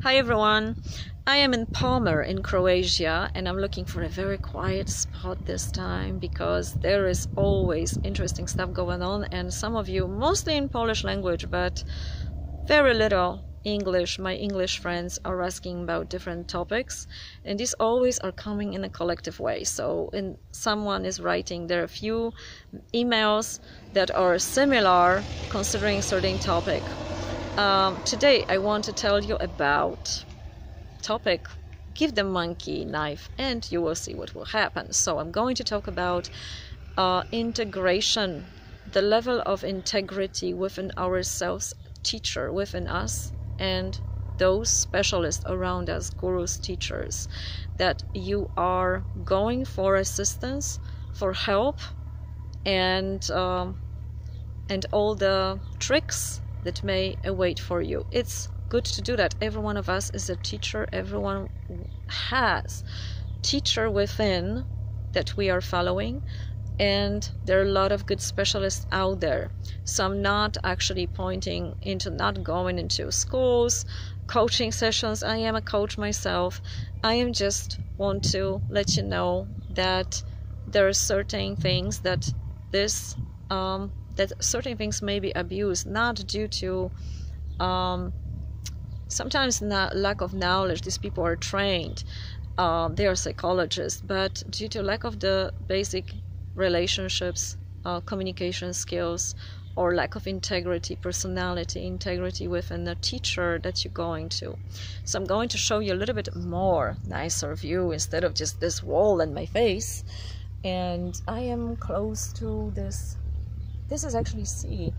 Hi everyone, I am in Palmer in Croatia and I'm looking for a very quiet spot this time because there is always interesting stuff going on, and some of you, mostly in Polish language but very little English, my English friends are asking about different topics, and these always are coming in a collective way. So someone is writing, there are a few emails that are similar considering certain topic. Today I want to tell you about topic, give the monkey knife and you will see what will happen. So I'm going to talk about integration, the level of integrity within ourselves, teacher within us, and those specialists around us, gurus, teachers, that you are going for assistance, for help, and all the tricks that may await for you. It's good to do that. Every one of us is a teacher. Everyone has teacher within that we are following, and there are a lot of good specialists out there. So I'm not actually pointing into not going into schools, coaching sessions. I am a coach myself. I am just want to let you know that there are certain things that certain things may be abused, not due to sometimes not lack of knowledge. These people are trained, they are psychologists, but due to lack of the basic relationships, communication skills, or lack of integrity, personality, integrity within the teacher that you're going to. So I'm going to show you a little bit more nicer view instead of just this wall in my face. And I am close to this. This is actually sea,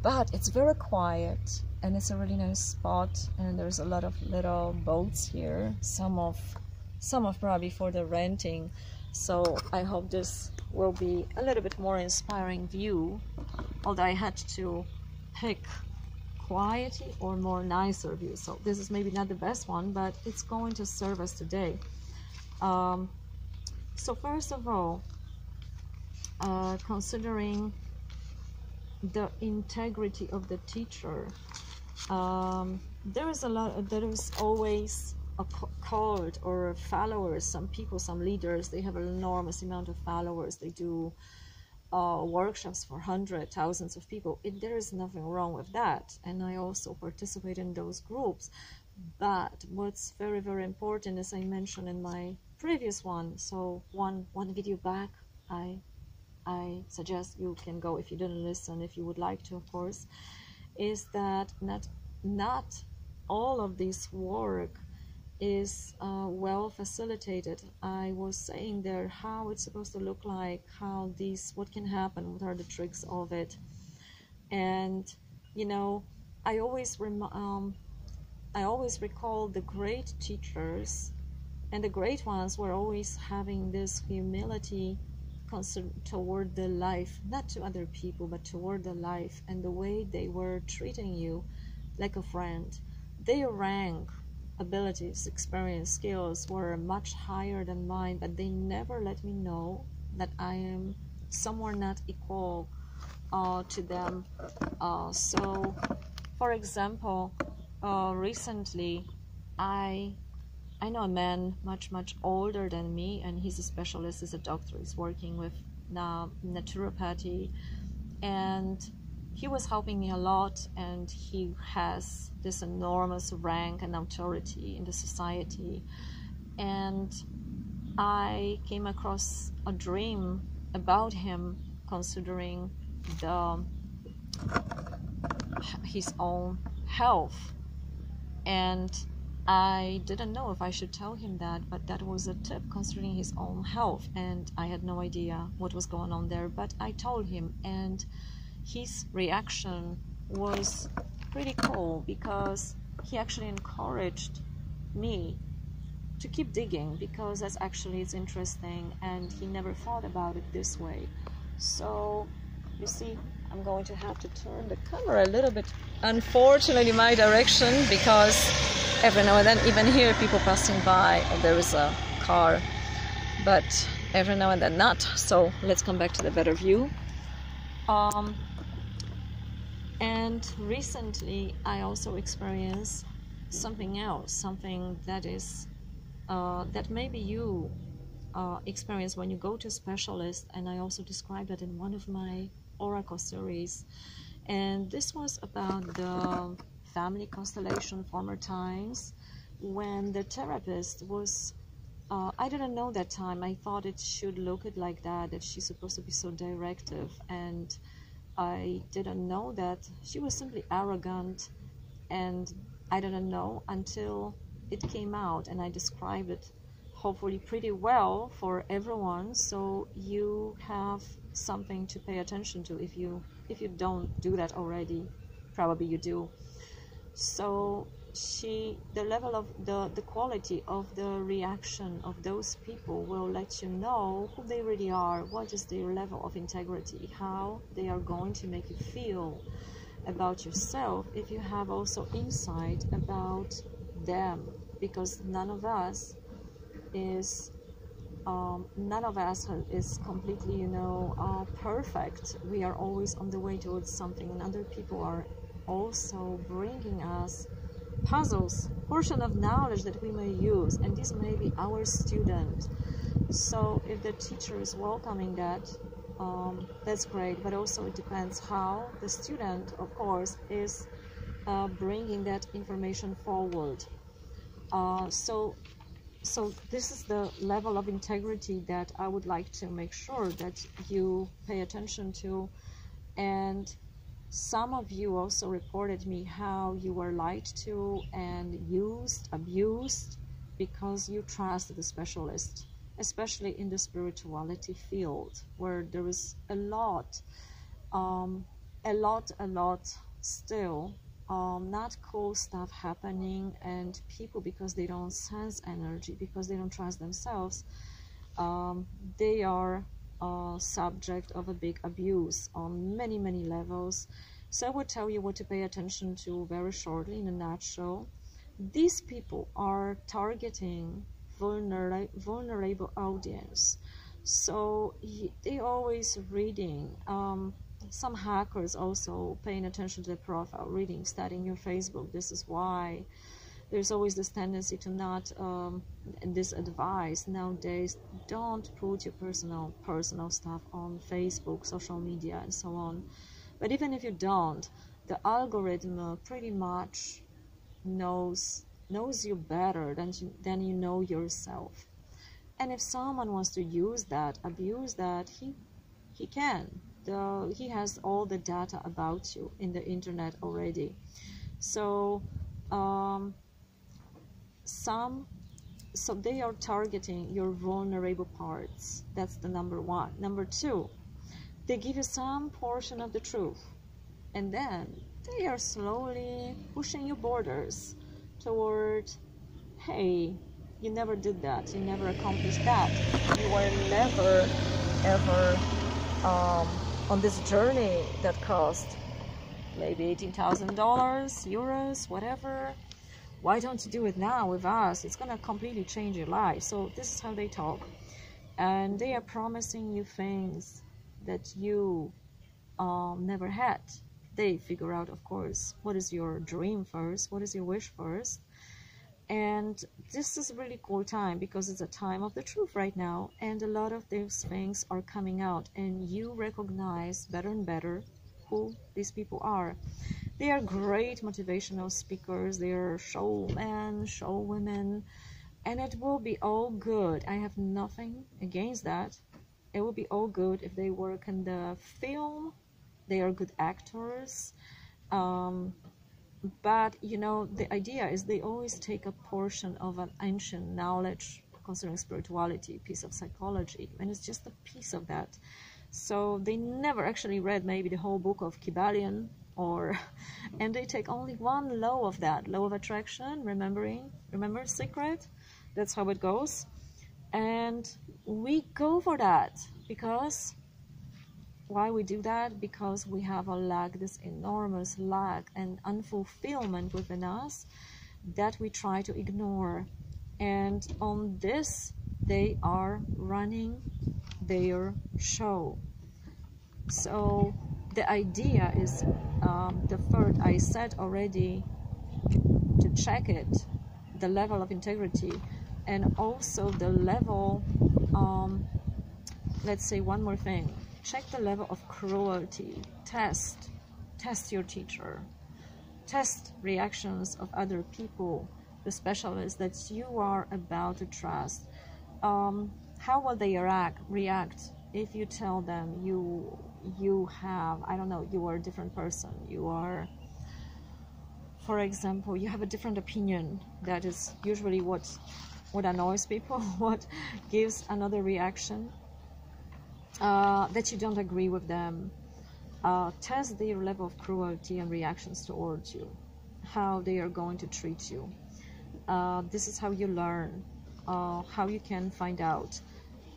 but it's very quiet and it's a really nice spot, and there's a lot of little boats here, some of probably for the renting. So I hope this will be a little bit more inspiring view, although I had to pick quiety or more nicer view. So this is maybe not the best one, but it's going to serve us today. So first of all, considering the integrity of the teacher, there is always a cult or followers. Some people, some leaders, they have an enormous amount of followers. They do workshops for hundreds, thousands of people. There is nothing wrong with that, and I also participate in those groups. But what's very, very important, as I mentioned in my previous one, so one video back, I suggest you can go if you didn't listen, if you would like to, of course, is that not all of this work is well facilitated. I was saying there how it's supposed to look like, what can happen, what are the tricks of it. And you know, I always recall the great teachers, and the great ones were always having this humility toward the life, not to other people, but toward the life, and the way they were treating you like a friend. Their rank, abilities, experience, skills were much higher than mine, but they never let me know that I am somewhere not equal to them. So for example, recently I know a man much older than me, and he's a specialist, he's a doctor, he's working with naturopathy, and he was helping me a lot, and he has this enormous rank and authority in the society. And I came across a dream about him, considering his own health, and I didn't know if I should tell him that, but that was a tip concerning his own health, and I had no idea what was going on there. But I told him, and his reaction was pretty cool, because he actually encouraged me to keep digging, because that's actually, it's interesting, and he never thought about it this way. So you see, I'm going to have to turn the camera a little bit, unfortunately, my direction, because every now and then, even here, people passing by, there is a car, but every now and then not. So let's come back to the better view. And recently I also experienced something else, something that is that maybe you experience when you go to a specialist. And I also described that in one of my oracle series, and this was about the family constellation, former times, when the therapist was I didn't know that time. I thought it should look it like that she's supposed to be so directive, and I didn't know that she was simply arrogant. And I didn't know until it came out, and I described it hopefully pretty well for everyone, so you have something to pay attention to. If you don't do that already, probably you do. So the level of the quality of the reaction of those people will let you know who they really are, what is their level of integrity, how they are going to make you feel about yourself, if you have also insight about them. Because none of us is completely perfect. We are always on the way towards something, and other people are also bringing us puzzles, portion of knowledge that we may use, and this may be our student. So if the teacher is welcoming that, that's great, but also it depends how the student, of course, is bringing that information forward. So this is the level of integrity that I would like to make sure that you pay attention to. And some of you also reported me how you were lied to and abused, because you trust the specialist, especially in the spirituality field, where there is a lot still not cool stuff happening, and people, because they don't sense energy, because they don't trust themselves, they are subject of a big abuse on many levels. So I will tell you what to pay attention to very shortly in a nutshell. These people are targeting vulnerable audience, so they always reading. Some hackers also paying attention to the profile, reading, studying your Facebook. This is why there's always this tendency to not, this advice nowadays, don't put your personal stuff on Facebook, social media, and so on. But even if you don't, the algorithm pretty much knows you better than you know yourself. And if someone wants to use that, abuse that, he can. He has all the data about you in the internet already. So so they are targeting your vulnerable parts. That's the number one. Number two, they give you some portion of the truth, and then they are slowly pushing your borders toward, hey, you never did that, you never accomplished that, you were never ever on this journey that cost maybe $18,000, euros, whatever. Why don't you do it now with us? It's gonna completely change your life. So this is how they talk, and they are promising you things that you never had. They figure out, of course, what is your dream first, what is your wish first. And this is a really cool time, because it's a time of the truth right now, and a lot of these things are coming out, and you recognize better and better who these people are. They are great motivational speakers, they are showmen, showwomen, and it will be all good. I have nothing against that. It will be all good if they work in the film. They are good actors. But you know, the idea is they always take a portion of an ancient knowledge concerning spirituality, piece of psychology, and it's just a piece of that. So they never actually read maybe the whole book of Kybalion, and they take only one law of that, law of attraction, remember secret? That's how it goes. And we go for that, because why we do that? Because we have a lack, this enormous lack and unfulfillment within us that we try to ignore. And on this, they are running their show. So the idea is, the third, I said already to check it, the level of integrity, and also the level, let's say one more thing, check the level of cruelty. Test your teacher, test reactions of other people, the specialists that you are about to trust. How will they react if you tell them you have, I don't know, you are a different person, you are, for example, you have a different opinion? That is usually what annoys people, what gives another reaction, that you don't agree with them. Test their level of cruelty and reactions towards you, how they are going to treat you. This is how you learn, how you can find out.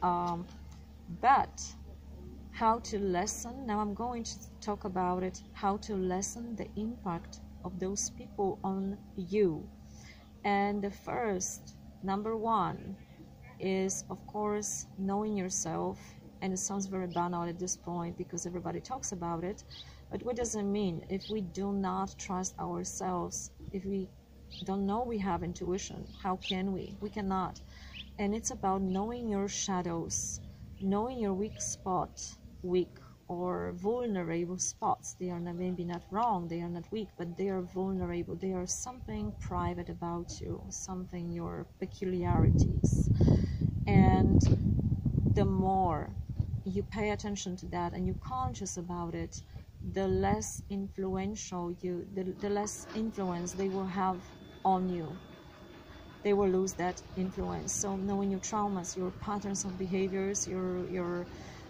But how to lessen, now I'm going to talk about it, how to lessen the impact of those people on you. And the first, number one, is of course knowing yourself. And it sounds very banal at this point because everybody talks about it, but what does it mean if we do not trust ourselves? If we don't know we have intuition, how can we? We cannot. And it's about knowing your shadows, knowing your weak or vulnerable spots. They are maybe not wrong, they are not weak, but they are vulnerable. They are something private about you, something, your peculiarities. And the more you pay attention to that and you're conscious about it, the less influential the less influence they will have on you. They will lose that influence. So knowing your traumas, your patterns of behaviors, your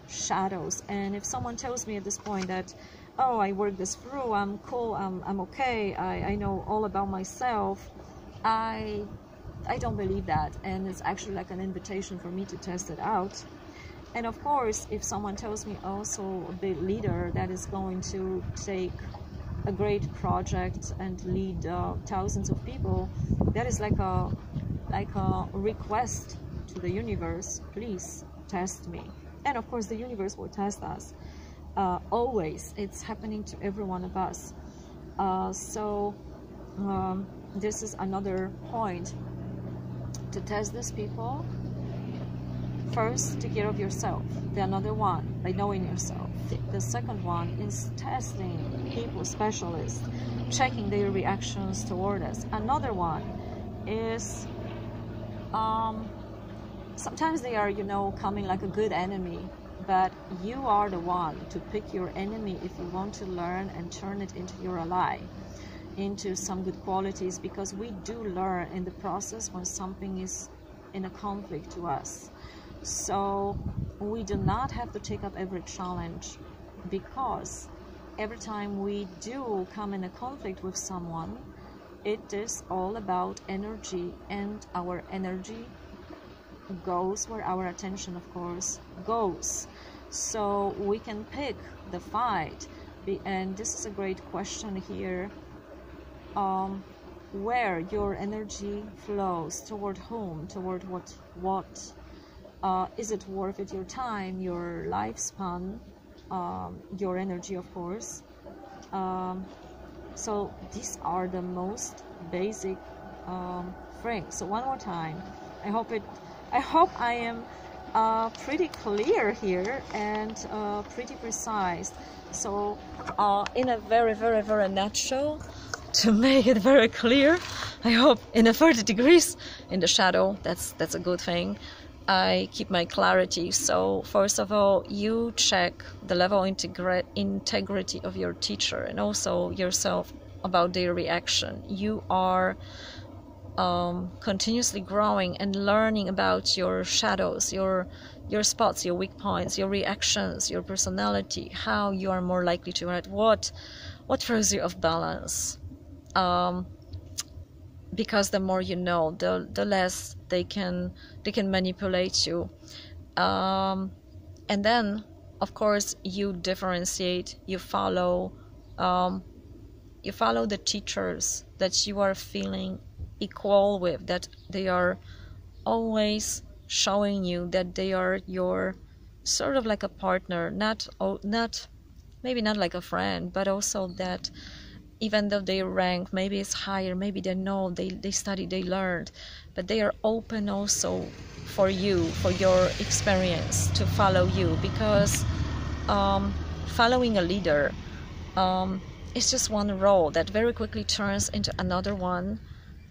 shadows. And if someone tells me at this point that, oh, I work this through, I'm cool, I'm okay, I know all about myself, I don't believe that. And it's actually like an invitation for me to test it out. And of course, if someone tells me also a big leader that is going to take a great project and lead thousands of people, that is like a request to the universe, please test me. And of course the universe will test us, always. It's happening to every one of us. This is another point to test these people. First, take care of yourself. The another one, by knowing yourself. The second one is testing people, specialists, checking their reactions toward us. Another one is sometimes they are, coming like a good enemy, but you are the one to pick your enemy if you want to learn and turn it into your ally, into some good qualities, because we do learn in the process when something is in a conflict to us. So we do not have to take up every challenge, because every time we do come in a conflict with someone, it is all about energy, and our energy goes where our attention, of course, goes. So we can pick the fight. And this is a great question here, where your energy flows, toward whom, toward what is it worth it, your time, your lifespan, your energy, of course. So these are the most basic things. So one more time, I hope I am pretty clear here and pretty precise. So in a very, very, very nutshell, to make it very clear, I hope in a 30 degrees in the shadow, that's a good thing. I keep my clarity. So first of all, you check the level of integrity of your teacher and also yourself about their reaction. You are continuously growing and learning about your shadows, your spots, your weak points, your reactions, your personality, how you are more likely to react, what throws you off balance. Because the more you know, the less they can manipulate you. And then, of course, you differentiate. You follow the teachers that you are feeling equal with, that they are always showing you that they are your sort of like a partner, not maybe not like a friend, but also that even though their rank maybe is higher, maybe they know, they study, they learned, but they are open also for you, for your experience, to follow you, because following a leader is just one role that very quickly turns into another one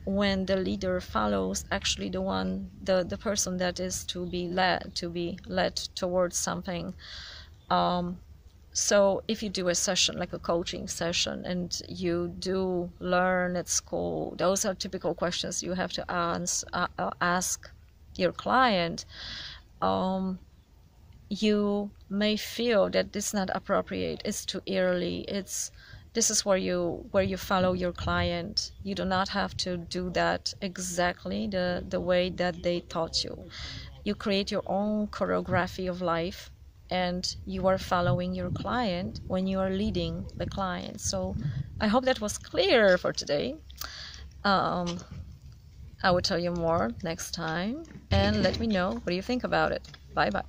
when the leader follows actually the person that is to be led towards something. So if you do a session, like a coaching session, and you do learn at school, those are typical questions you have to ask your client. You may feel that this is not appropriate, it's too early, this is where you follow your client. You do not have to do that exactly the way that they taught you. You create your own choreography of life, and you are following your client when you are leading the client. So I hope that was clear for today. I will tell you more next time, and let me know what you think about it. Bye bye.